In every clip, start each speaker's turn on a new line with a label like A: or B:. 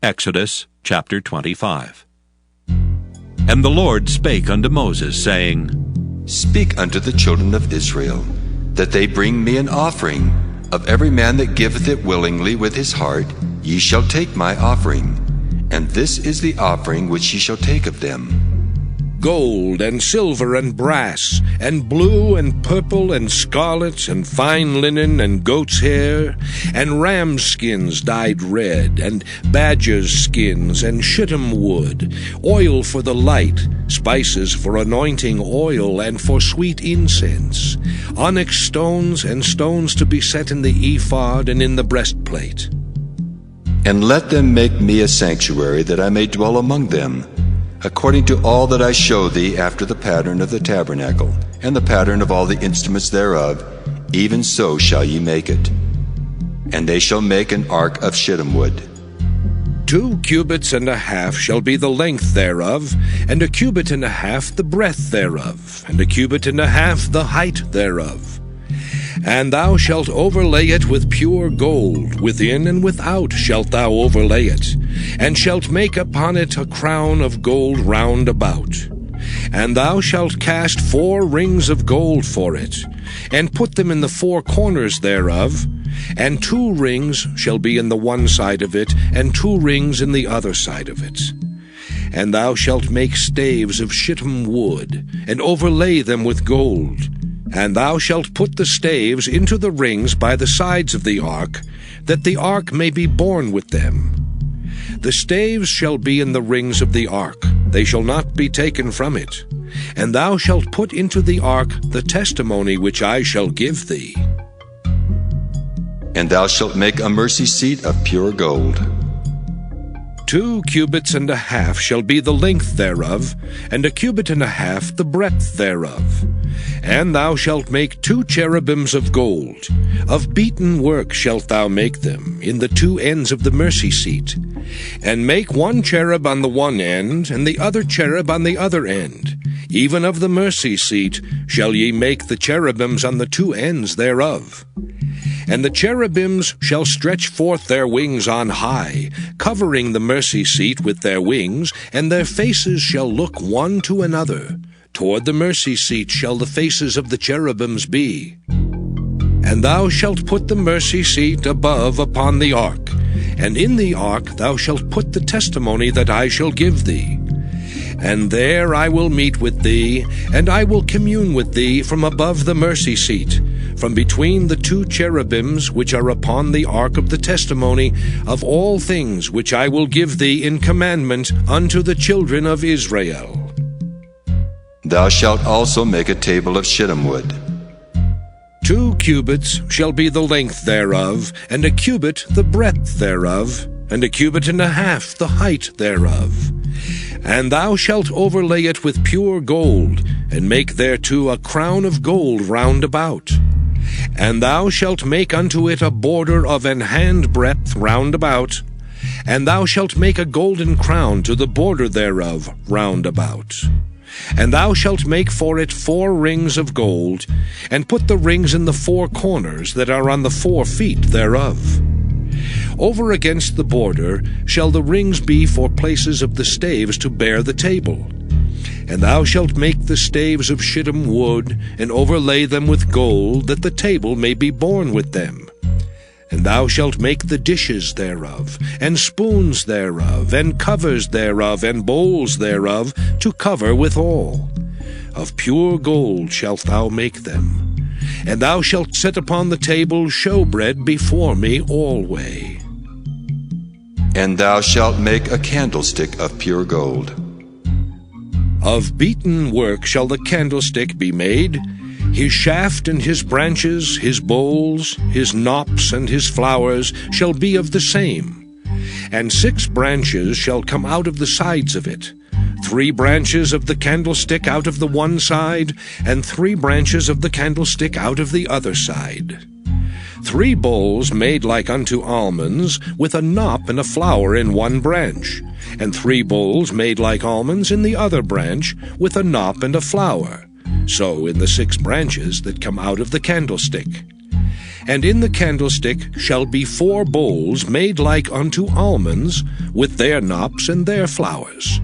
A: Exodus chapter 25. And the Lord spake unto Moses, saying,
B: Speak unto the children of Israel, that they bring me an offering. Of every man that giveth it willingly with his heart, ye shall take my offering. And this is the offering which ye shall take of them:
C: gold and silver and brass, and blue and purple and scarlet, and fine linen and goat's hair, and ram's skins dyed red, and badger's skins, and shittim wood, oil for the light, spices for anointing oil and for sweet incense, onyx stones, and stones to be set in the ephod and in the breastplate.
B: And let them make me a sanctuary, that I may dwell among them, according to all that I show thee, after the pattern of the tabernacle, and the pattern of all the instruments thereof, even so shall ye make it. And they shall make an ark of shittim wood.
C: 2 cubits and a half shall be the length thereof, and 1 cubit and a half the breadth thereof, and 1 cubit and a half the height thereof. And thou shalt overlay it with pure gold, within and without shalt thou overlay it, and shalt make upon it a crown of gold round about. And thou shalt cast 4 rings of gold for it, and put them in the 4 corners thereof, and 2 rings shall be in the one side of it, and 2 rings in the other side of it. And thou shalt make staves of shittim wood, and overlay them with gold. And thou shalt put the staves into the rings by the sides of the ark, that the ark may be borne with them. The staves shall be in the rings of the ark, they shall not be taken from it. And thou shalt put into the ark the testimony which I shall give thee.
B: And thou shalt make a mercy seat of pure gold.
C: 2 cubits and a half shall be the length thereof, and 1 cubit and a half the breadth thereof. And thou shalt make 2 cherubims of gold. Of beaten work shalt thou make them, in the 2 ends of the mercy seat. And make 1 cherub on the one end, and the other cherub on the other end. Even of the mercy seat shall ye make the cherubims on the 2 ends thereof. And the cherubims shall stretch forth their wings on high, covering the mercy seat with their wings, and their faces shall look one to another. Toward the mercy seat shall the faces of the cherubims be. And thou shalt put the mercy seat above upon the ark, and in the ark thou shalt put the testimony that I shall give thee. And there I will meet with thee, and I will commune with thee from above the mercy seat, from between the 2 cherubims which are upon the ark of the testimony, of all things which I will give thee in commandment unto the children of Israel.
B: Thou shalt also make a table of shittim wood.
C: 2 cubits shall be the length thereof, and 1 cubit the breadth thereof, and 1 cubit and a half the height thereof. And thou shalt overlay it with pure gold, and make thereto a crown of gold round about. And thou shalt make unto it a border of an hand breadth round about. And thou shalt make a golden crown to the border thereof round about. And thou shalt make for it 4 rings of gold, and put the rings in the 4 corners that are on the 4 feet thereof. Over against the border shall the rings be for places of the staves to bear the table. And thou shalt make the staves of shittim wood, and overlay them with gold, that the table may be borne with them. And thou shalt make the dishes thereof, and spoons thereof, and covers thereof, and bowls thereof, to cover withal. Of pure gold shalt thou make them. And thou shalt set upon the table showbread before me alway.
B: And thou shalt make a candlestick of pure gold.
C: Of beaten work shall the candlestick be made. His shaft and his branches, his bowls, his knops and his flowers shall be of the same. And 6 branches shall come out of the sides of it, 3 branches of the candlestick out of the one side, and 3 branches of the candlestick out of the other side. 3 bowls made like unto almonds, with a knop and a flower in one branch, and 3 bowls made like almonds in the other branch, with a knop and a flower. So in the 6 branches that come out of the candlestick. And in the candlestick shall be 4 bowls made like unto almonds, with their knops and their flowers.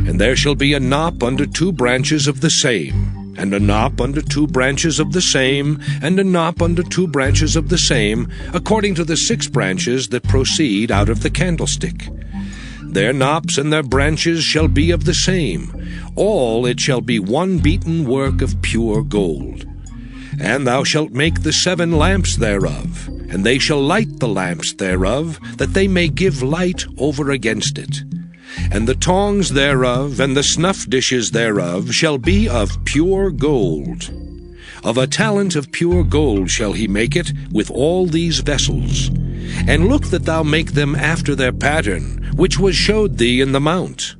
C: And there shall be a knop under 2 branches of the same, and a knop under 2 branches of the same, and a knop under 2 branches of the same, according to the 6 branches that proceed out of the candlestick. Their knops and their branches shall be of the same. All it shall be one beaten work of pure gold. And thou shalt make the 7 lamps thereof, and they shall light the lamps thereof, that they may give light over against it. And the tongs thereof, and the snuff dishes thereof, shall be of pure gold. Of a talent of pure gold shall he make it, with all these vessels. And look that thou make them after their pattern, which was showed thee in the mount.